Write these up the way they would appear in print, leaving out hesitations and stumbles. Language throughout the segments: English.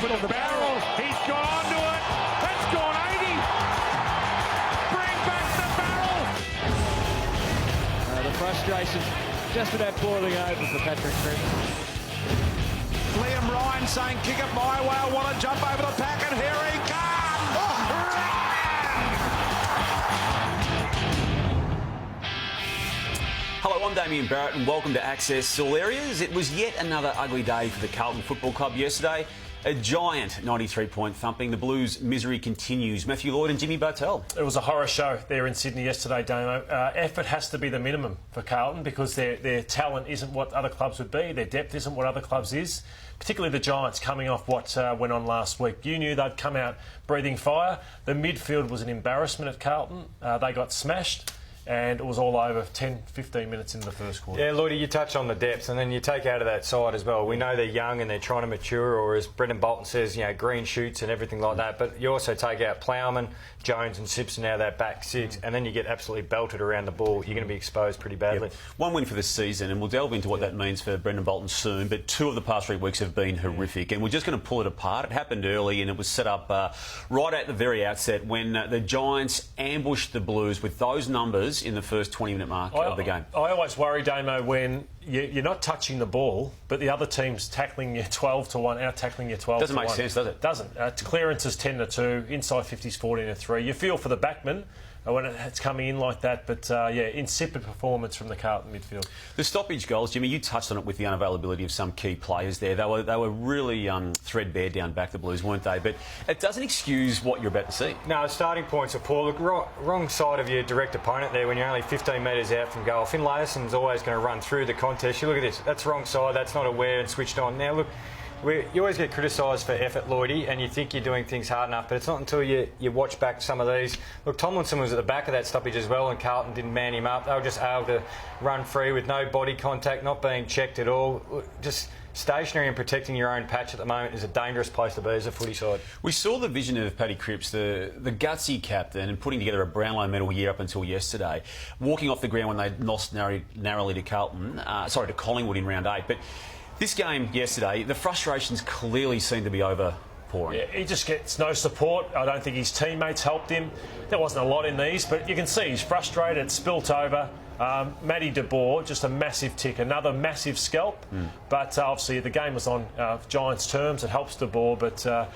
with the barrel. He's gone onto it. That's gone 80. Bring back the barrel. The frustration just about boiling over for Patrick Cripps. Liam Ryan saying, kick it my way. I want to jump over the pack, and here he comes. Hello, I'm Damien Barrett and welcome to Access All Areas. It was yet another ugly day for the Carlton Football Club yesterday. A giant 93-point thumping. The Blues' misery continues. Matthew Lloyd and Jimmy Bartell. It was a horror show there in Sydney yesterday, Damo. Effort has to be the minimum for Carlton because their talent isn't what other clubs would be. Their depth isn't what other clubs is. Particularly the Giants coming off what went on last week. You knew they'd come out breathing fire. The midfield was an embarrassment at Carlton. They got smashed. And it was all over 10, 15 minutes into the first quarter. Yeah, Lloydie, you touch on the depth, and then you take out of that side as well. We know they're young and they're trying to mature, or as Brendan Bolton says, you know, green shoots and everything like that. But you also take out Plowman, Jones and Simpson out of that back six, and then you get absolutely belted around the ball. You're going to be exposed pretty badly. Yep. One win for the season, and we'll delve into what that means for Brendan Bolton soon, but 2 of the past 3 weeks have been horrific, and we're just going to pull it apart. It happened early, and it was set up right at the very outset when the Giants ambushed the Blues with those numbers in the first 20-minute mark of the game. I always worry, Damo, when you're not touching the ball, but the other team's tackling you 12-1, out-tackling you 12-1. Doesn't make sense, does it? Doesn't. Clearance is 10-2, inside 50s 14-3. You feel for the backman when it's coming in like that, but insipid performance from the Carlton midfield. The stoppage goals, Jimmy, you touched on it with the unavailability of some key players there. They were really threadbare down back, the Blues, weren't they? But it doesn't excuse what you're about to see. No, starting points are poor. Look, wrong side of your direct opponent there when you're only 15 metres out from goal. Finlayson's always going to run through the contest. You look at this, that's wrong side, that's not aware and switched on. Now, look, you always get criticised for effort, Lloydie, and you think you're doing things hard enough, but it's not until you watch back some of these. Look, Tomlinson was at the back of that stoppage as well, and Carlton didn't man him up. They were just able to run free with no body contact, not being checked at all. Just stationary and protecting your own patch at the moment is a dangerous place to be as a footy side. We saw the vision of Paddy Cripps, the gutsy captain, and putting together a Brownlow medal year up until yesterday, walking off the ground when they lost narrowly to to Collingwood in round 8. But this game yesterday, the frustrations clearly seem to be overpouring. Yeah, he just gets no support. I don't think his teammates helped him. There wasn't a lot in these, but you can see he's frustrated. It's spilt over. Matty De Boer, just a massive tick, another massive scalp. But obviously the game was on Giants' terms. It helps De Boer, but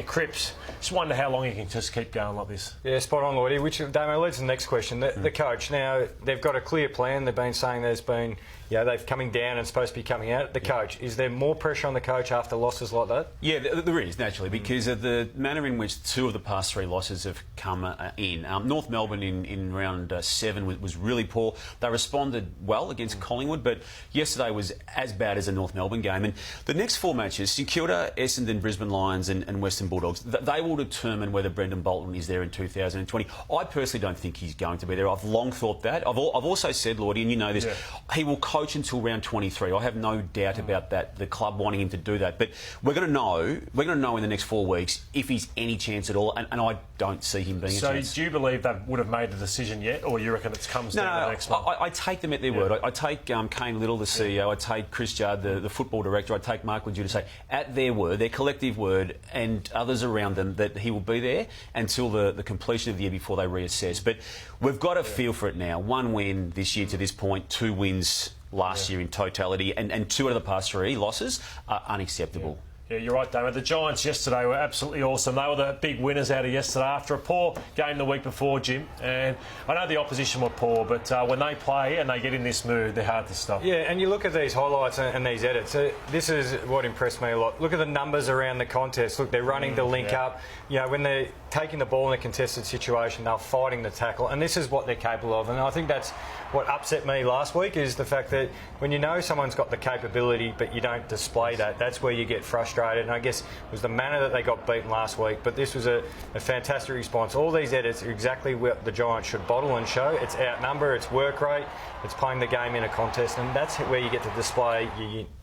Cripps, just wonder how long he can just keep going like this. Yeah, spot on, Lloydie. Which, Damo, leads to the next question. The coach, now, they've got a clear plan. They've been saying there's been, they're coming down and supposed to be coming out. The coach, is there more pressure on the coach after losses like that? Yeah, there is, naturally, because of the manner in which 2 of the past 3 losses have come in. North Melbourne in round 7 was really poor. They responded well against Collingwood, but yesterday was as bad as a North Melbourne game. And the next 4 matches, St Kilda, Essendon, Brisbane Lions and Western Bulldogs, they will determine whether Brendan Bolton is there in 2020. I personally don't think he's going to be there. I've long thought that. I've also said, Lloydie, and you know this, he will coach until round 23. I have no doubt about that, the club wanting him to do that. But we're going to know in the next 4 weeks if he's any chance at all, and I don't see him being a chance. So do you believe they would have made a decision yet, or you reckon it comes down to the next month? I take them at their word. I take Kane Little, the CEO, I take Chris Judd, the football director, I take Mark Leduc to say, at their word, their collective word, and others around them, that he will be there until the completion of the year before they reassess. But we've got a feel for it now. 1 win this year to this point, 2 wins last year in totality, and 2 out of the past 3 losses are unacceptable. Yeah, you're right, Damo. The Giants yesterday were absolutely awesome. They were the big winners out of yesterday after a poor game the week before, Jim. And I know the opposition were poor, but when they play and they get in this mood, they're hard to stop. Yeah, and you look at these highlights and these edits. This is what impressed me a lot. Look at the numbers around the contest. Look, they're running the link up. You know, when they're taking the ball in a contested situation, they're fighting the tackle. And this is what they're capable of. And I think that's what upset me last week, is the fact that when you know someone's got the capability but you don't display that, that's where you get frustrated. And I guess it was the manner that they got beaten last week, but this was a fantastic response. All these edits are exactly what the Giants should bottle and show. It's outnumber, it's work rate, it's playing the game in a contest, and that's where you get to display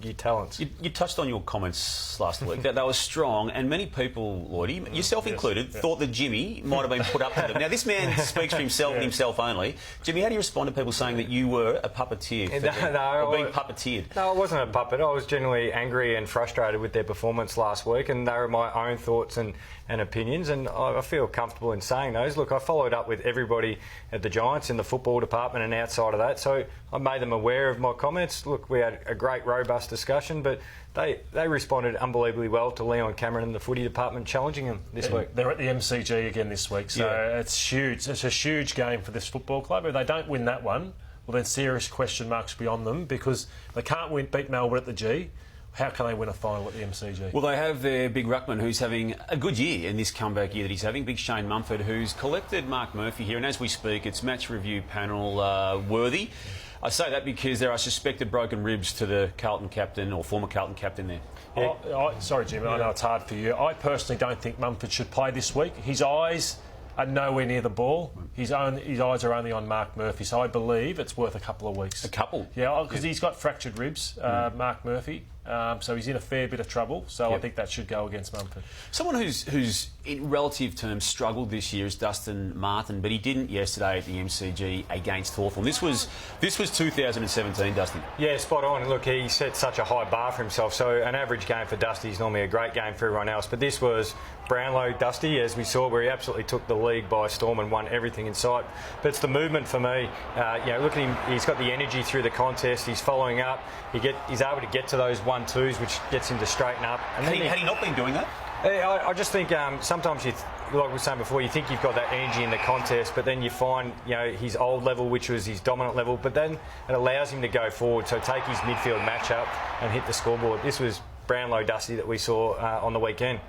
your talents. You touched on your comments last week that they were strong, and many people, Lloydie, yourself included, thought that Jimmy might have been put up to them. Now, this man speaks for himself and himself only. Jimmy, how do you respond to people saying that you were a puppeteer or being puppeteered? No, I wasn't a puppet. I was genuinely angry and frustrated with their performance. performance last week, and they were my own thoughts and opinions, and I feel comfortable in saying those. Look, I followed up with everybody at the Giants in the football department and outside of that, so I made them aware of my comments. Look, we had a great, robust discussion, but they responded unbelievably well to Leon Cameron and the footy department challenging them this week. They're at the MCG again this week, so it's huge. It's a huge game for this football club. If they don't win that one, well, then serious question marks beyond them, because they can't beat Melbourne at the G. How can they win a final at the MCG? Well, they have their big ruckman who's having a good year in this comeback year that he's having, big Shane Mumford, who's collected Mark Murphy here, and as we speak, it's match review panel worthy. I say that because there are suspected broken ribs to the Carlton captain, or former Carlton captain there. Sorry, Jim, I know it's hard for you. I personally don't think Mumford should play this week. His eyes are nowhere near the ball. His eyes are only on Mark Murphy, so I believe it's worth a couple of weeks. A couple? Yeah, because he's got fractured ribs, Mark Murphy, so he's in a fair bit of trouble, so I think that should go against Mumford. Someone who's in relative terms struggled this year is Dustin Martin, but he didn't yesterday at the MCG against Hawthorn. This was 2017, Dustin. Yeah, spot on. Look, he set such a high bar for himself, so an average game for Dusty is normally a great game for everyone else, but this was Brownlow Dusty, as we saw, where he absolutely took the league by storm and won everything in sight. But it's the movement for me. Look at him. He's got the energy through the contest. He's following up. He's able to get to those 1-2s, which gets him to straighten up. And had he not been doing that? I just think sometimes like we were saying before, you think you've got that energy in the contest, but then you find his old level, which was his dominant level, but then it allows him to go forward, so take his midfield matchup and hit the scoreboard. This was Brownlow Dusty that we saw on the weekend.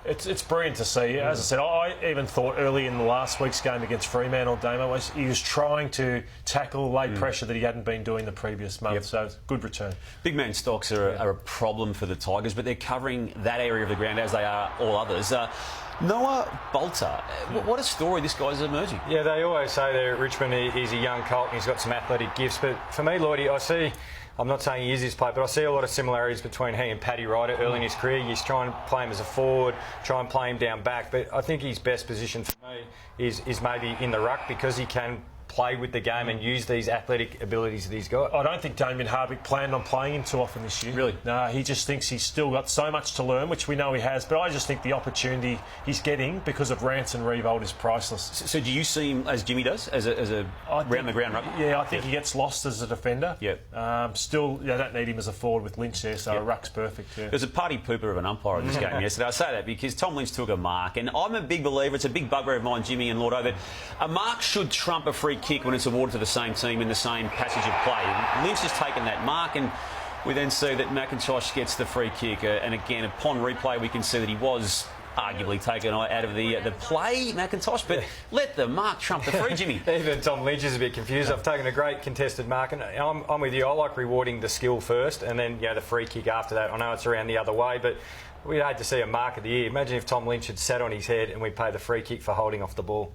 It's brilliant to see. As I said, I even thought early in the last week's game against Fremantle, Damo, he was trying to tackle late pressure that he hadn't been doing the previous month. So good return. Big man stocks are a problem for the Tigers, but they're covering that area of the ground as they are all others. Noah Bolter, what a story this guy's emerging. Yeah, they always say there at Richmond he's a young colt and he's got some athletic gifts, but for me, Lloydie, I'm not saying he is his player, but I see a lot of similarities between he and Paddy Ryder early in his career. You just try and play him as a forward, try and play him down back, but I think his best position for me is maybe in the ruck, because he can play with the game and use these athletic abilities that he's got. I don't think Damien Hardwick planned on playing him too often this year. Really? No, he just thinks he's still got so much to learn, which we know he has, but I just think the opportunity he's getting because of Rance and Revolt is priceless. So do you see him as Jimmy does, as a round-the-ground ruck? Yeah, I think he gets lost as a defender. Yep. Still, I don't need him as a forward with Lynch there, so a ruck's perfect. Yeah. There's a party pooper of an umpire in this game yesterday. I say that because Tom Lynch took a mark, and I'm a big believer, it's a big bugbear of mine, Jimmy and Lordo, that a mark should trump a free kick when it's awarded to the same team in the same passage of play. Lynch has taken that mark, and we then see that McIntosh gets the free kick. And again, upon replay, we can see that he was arguably taken out of the play, McIntosh, but let the mark trump the free, Jimmy. Even Tom Lynch is a bit confused. I've taken a great contested mark, and I'm with you. I like rewarding the skill first, and then the free kick after that. I know it's around the other way, but we'd hate to see a mark of the year. Imagine if Tom Lynch had sat on his head and we paid the free kick for holding off the ball.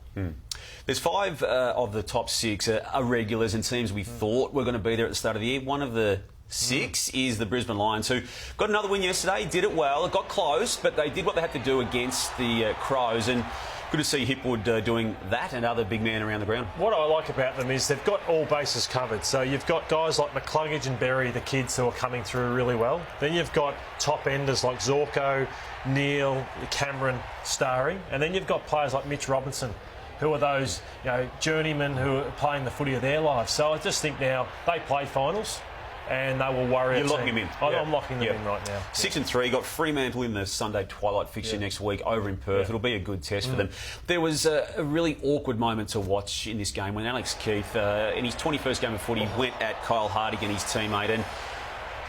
There's 5 of the top 6 are regulars and teams we thought were going to be there at the start of the year. One of the 6 is the Brisbane Lions, who got another win yesterday, did it well. It got close, but they did what they had to do against the Crows, and good to see Hipwood doing that and other big men around the ground. What I like about them is they've got all bases covered. So you've got guys like McCluggage and Berry, the kids who are coming through really well. Then you've got top enders like Zorko, Neil, Cameron, Starry, and then you've got players like Mitch Robinson, who are those journeymen who are playing the footy of their lives. So I just think now they play finals, and they will worry. You're locking them in. I'm locking them in right now. 6 and 3, got Fremantle in the Sunday twilight fixture next week over in Perth. It'll be a good test for them. There was a really awkward moment to watch in this game when Alex Keith, in his 21st game of footy, went at Kyle Hardigan, his teammate, and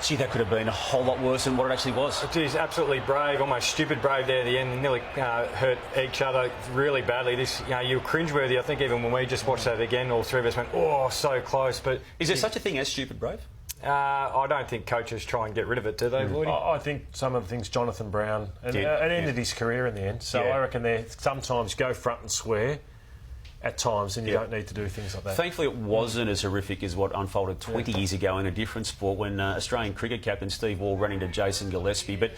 gee, that could have been a whole lot worse than what it actually was. It is absolutely brave, almost stupid brave there at the end. They nearly hurt each other really badly. This, you were cringeworthy. I think even when we just watched that again, all three of us went, oh, so close. But is there such a thing as stupid brave? I don't think coaches try and get rid of it, do they, Lloydie? I think some of the things Jonathan Brown, and it ended his career in the end. So I reckon they sometimes go front and swear at times, and you don't need to do things like that. Thankfully, it wasn't as horrific as what unfolded 20 years ago in a different sport when Australian cricket captain Steve Waugh ran into Jason Gillespie. But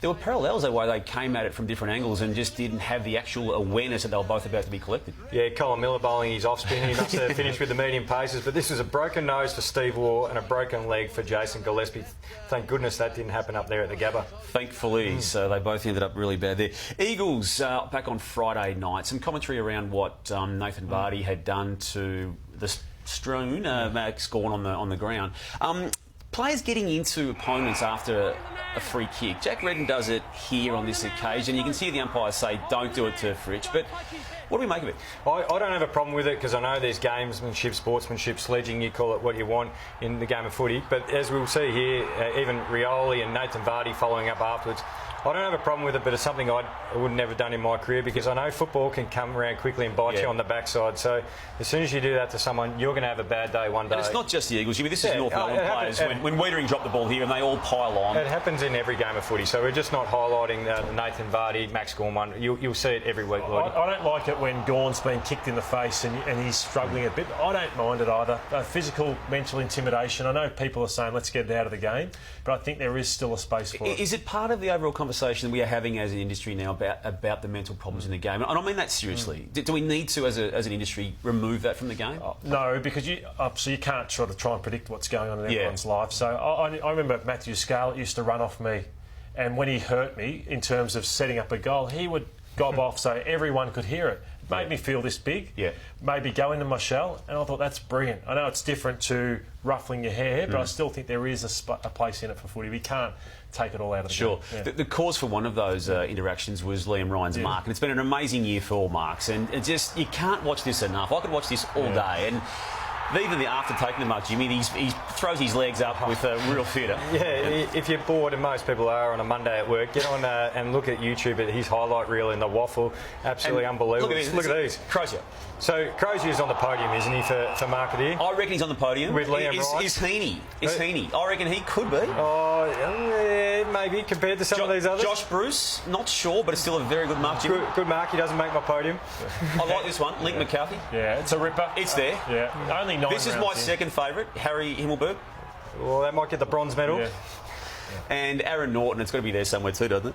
there were parallels the way they came at it from different angles and just didn't have the actual awareness that they were both about to be collected. Yeah, Colin Miller bowling his off-spin. He must have finished with the medium paces, but this was a broken nose for Steve Waugh and a broken leg for Jason Gillespie. Thank goodness that didn't happen up there at the Gabba. Thankfully, so they both ended up really bad there. Eagles back on Friday night. Some commentary around what Nathan Vardy had done to the Stroon, Max Gawn on the ground. Players getting into opponents after a free kick. Jack Redden does it here on this occasion. You can see the umpires say, don't do it to Fritsch. But what do we make of it? I don't have a problem with it because I know there's gamesmanship, sportsmanship, sledging, you call it what you want in the game of footy. But as we'll see here, even Rioli and Nathan Vardy following up afterwards, I don't have a problem with it, but it's something I would never done in my career because I know football can come around quickly and bite you on the backside. So as soon as you do that to someone, you're going to have a bad day one day. And it's not just the Eagles, Jimmy. This is North Melbourne players. When Wiedering dropped the ball here and they all pile on. It happens in every game of footy. So we're just not highlighting the Nathan Vardy, Max Gawn one. You'll see it every week, Lloyd. I don't like it when Gawn's been kicked in the face and he's struggling a bit. I don't mind it either. Physical, mental intimidation. I know people are saying let's get it out of the game, but I think there is still a space for it. Is it part of the overall conversation we are having as an industry now about the mental problems in the game? And I mean that seriously. Do we need to, as an industry, remove that from the game? No, because you can't sort of try and predict what's going on in everyone's life. So I remember Matthew Scarlett used to run off me, and when he hurt me in terms of setting up a goal, he would gob off so everyone could hear it. It made me feel this big, maybe go into my shell, and I thought that's brilliant. I know it's different to ruffling your hair, but I still think there is a place in it for footy. We can't take it all out of the game. Yeah. The cause for one of those interactions was Liam Ryan's mark, and it's been an amazing year for all marks, and it just, you can't watch this enough. I could watch this all day, and even after taking the mark, Jimmy, he throws his legs up with a real theatre. Yeah, if you're bored, and most people are on a Monday at work, get on and look at YouTube at his highlight reel in the waffle. Absolutely unbelievable. Look at these. Crozier. So Crozier's on the podium, isn't he, for Mark of the Year? I reckon he's on the podium. With Liam Ryan. Is Heaney? I reckon he could be. Oh, yeah, maybe, compared to some of these others. Josh Bruce, not sure, but it's still a very good mark, Jimmy. Good mark, he doesn't make my podium. I like this one, Link McCarthy. Yeah, it's a ripper. It's there. Yeah, only 9 This is my second favourite, Harry Himmelberg. Well, that might get the bronze medal. Yeah. And Aaron Norton, it's got to be there somewhere too, doesn't it?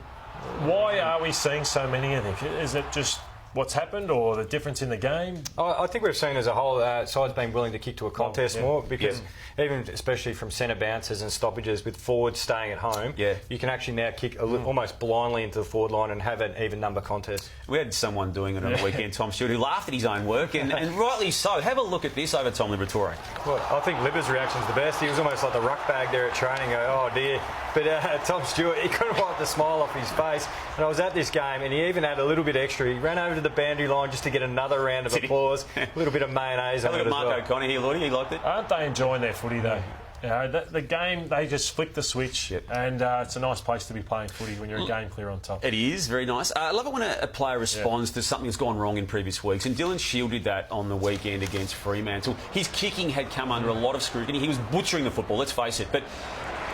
Why are we seeing so many, I think? Is it just what's happened or the difference in the game? I think we've seen as a whole sides being willing to kick to a contest more because even especially from centre bounces and stoppages with forwards staying at home, you can actually now kick almost blindly into the forward line and have an even number contest. We had someone doing it on the weekend, Tom Stewart, who laughed at his own work and rightly so. Have a look at this over Tom Liberatore. Well, I think Libba's reaction's the best. He was almost like the ruck bag there at training. Oh dear. But Tom Stewart, he couldn't wipe the smile off his face. And I was at this game and he even had a little bit extra. He ran over to the boundary line just to get another round of applause. A little bit of mayonnaise on it as well. Mark O'Connor here, Lottie. He liked it. Aren't they enjoying their footy though? You know, the game, they just flick the switch, and it's a nice place to be playing footy when you're a game clear on top. It is, very nice. I love it when a player responds to something that's gone wrong in previous weeks, and Dylan Shield did that on the weekend against Fremantle. His kicking had come under a lot of scrutiny. He was butchering the football, let's face it, but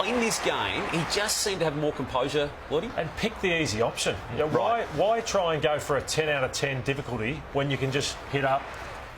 in this game, he just seemed to have more composure, Lottie. And pick the easy option. You know, why try and go for a 10 out of 10 difficulty when you can just hit up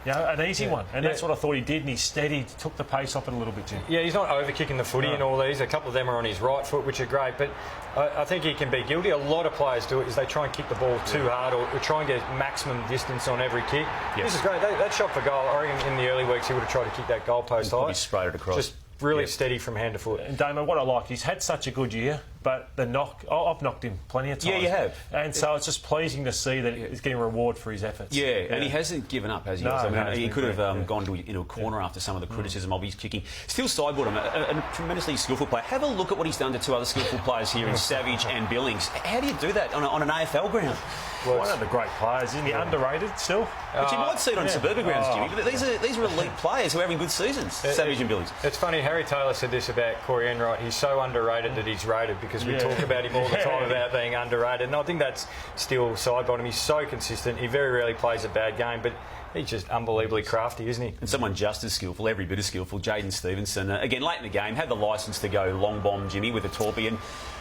an easy one? And that's what I thought he did, and he steadied, took the pace off it a little bit, Jim. Yeah, he's not over-kicking the footy in all these. A couple of them are on his right foot, which are great, but I think he can be guilty. A lot of players do it, is they try and kick the ball too hard or try and get maximum distance on every kick. This is great. That shot for goal, I reckon in the early weeks he would have tried to kick that goal post high. He sprayed it across. Just really steady from hand to foot. And Damo, what I like, he's had such a good year, but the knock, I've knocked him plenty of times. Yeah, you have. And so it's just pleasing to see that he's getting reward for his efforts. Yeah, and he hasn't given up, has he? No, he could have gone into a corner after some of the criticism of his kicking. Still sideboard him, a tremendously skillful player. Have a look at what he's done to two other skillful players here in Savage and Billings. How do you do that on an AFL ground? Well, one of the great players, isn't he? Underrated still. But you might see it on suburban grounds, Jimmy. But these are elite players who are having good seasons, Savage and Billings. It's funny, Harry Taylor said this about Corey Enright. He's so underrated that he's rated because we talk about him all the time about being underrated. And I think that's still sideboard him. He's so consistent. He very rarely plays a bad game, but he's just unbelievably crafty, isn't he? And someone just as skillful, every bit as skillful, Jaden Stevenson. Again, late in the game, had the licence to go long bomb Jimmy with a torpy and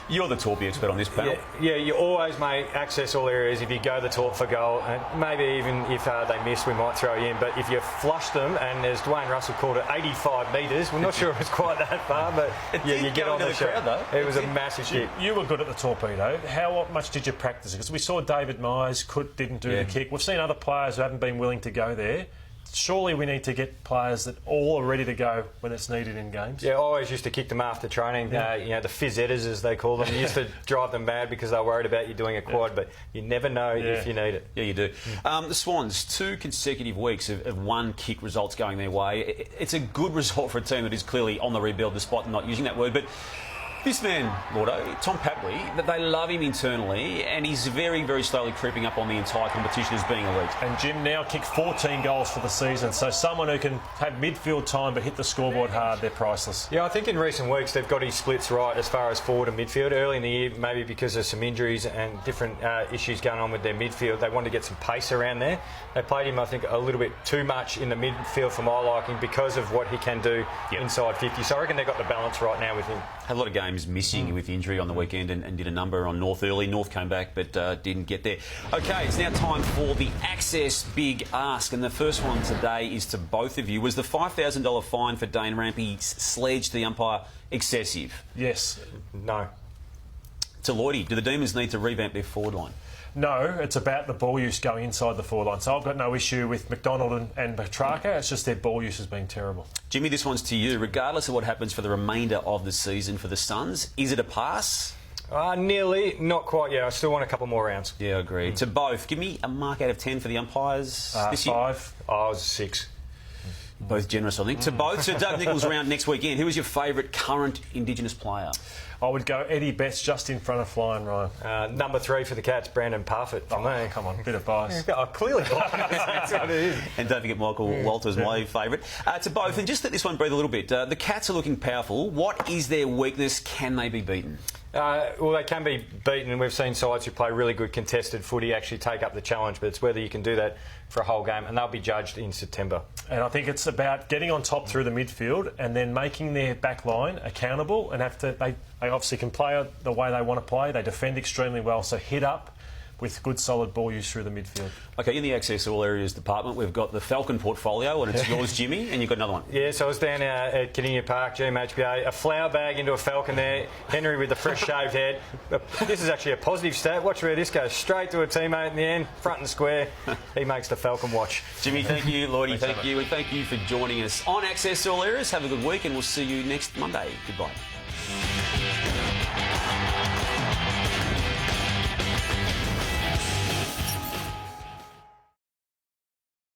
You're the Torpy expert on this panel. Yeah, you always make access all areas if you go the Torp for goal. And maybe even if they miss, we might throw you in. But if you flush them, and as Dwayne Russell called it, 85 metres, we're not sure it was quite that far, but you get on the crowd, though. It was a massive kick. You were good at the torpedo. How much did you practice it? Because we saw David Myers didn't do the kick. We've seen other players who haven't been willing to go there. Surely we need to get players that all are ready to go when it's needed in games. Yeah, I always used to kick them after training. The phys-etters, as they call them. You used to drive them mad because they were worried about you doing a quad, but you never know if you need it. Yeah, you do. The Swans, 2 consecutive weeks of one kick results going their way. It's a good result for a team that is clearly on the rebuild, despite not using that word. But this man, Lordo, Tom Papley, that they love him internally, and he's very, very slowly creeping up on the entire competition as being elite. And Jim now kicked 14 goals for the season, so someone who can have midfield time but hit the scoreboard hard, they're priceless. Yeah, I think in recent weeks they've got his splits right as far as forward and midfield. Early in the year, maybe because of some injuries and different issues going on with their midfield, they wanted to get some pace around there. They played him, I think, a little bit too much in the midfield for my liking because of what he can do inside 50. So I reckon they've got the balance right now with him. Had a lot of games missing with injury on the weekend and did a number on North early. North came back but didn't get there. OK, it's now time for the Access Big Ask. And the first one today is to both of you. Was the $5,000 fine for Dane Rampey's sledge to the umpire excessive? Yes. No. To Lloydie, do the Demons need to revamp their forward line? No, it's about the ball use going inside the forward line. So I've got no issue with McDonald and Petrarca. It's just their ball use has been terrible. Jimmy, this one's to you. Regardless of what happens for the remainder of the season for the Suns, is it a pass? Nearly. Not quite yet. I still want a couple more rounds. Yeah, I agree. To both, give me a mark out of 10 for the umpires this year. 5. I was 6. Both generous, I think. To both. So Doug Nicholls around next weekend. Who is your favourite current Indigenous player? I would go Eddie Betts just in front of Flying Ryan. Number 3 for the Cats, Brandon Parfitt. For me. Come on, bit of bias. Clearly that's what it is. And don't forget Michael Walters, my favourite. To both, and just let this one breathe a little bit. The Cats are looking powerful. What is their weakness? Can they be beaten? Well, they can be beaten, and we've seen sides who play really good contested footy actually take up the challenge, but it's whether you can do that for a whole game, and they'll be judged in September. And I think it's about getting on top through the midfield and then making their back line accountable and they obviously can play the way they want to play. They defend extremely well, so hit up with good solid ball use through the midfield. OK, in the Access All Areas department, we've got the Falcon portfolio, and it's yours, Jimmy, and you've got another one. Yeah, so I was down at Kinnear Park, GMHBA, a flower bag into a Falcon there, Henry with the fresh shaved head. This is actually a positive stat. Watch where this goes, straight to a teammate in the end, front and square. He makes the Falcon watch. Jimmy, thank you. Lloydie, thank you. And thank you for joining us on Access All Areas. Have a good week, and we'll see you next Monday. Goodbye.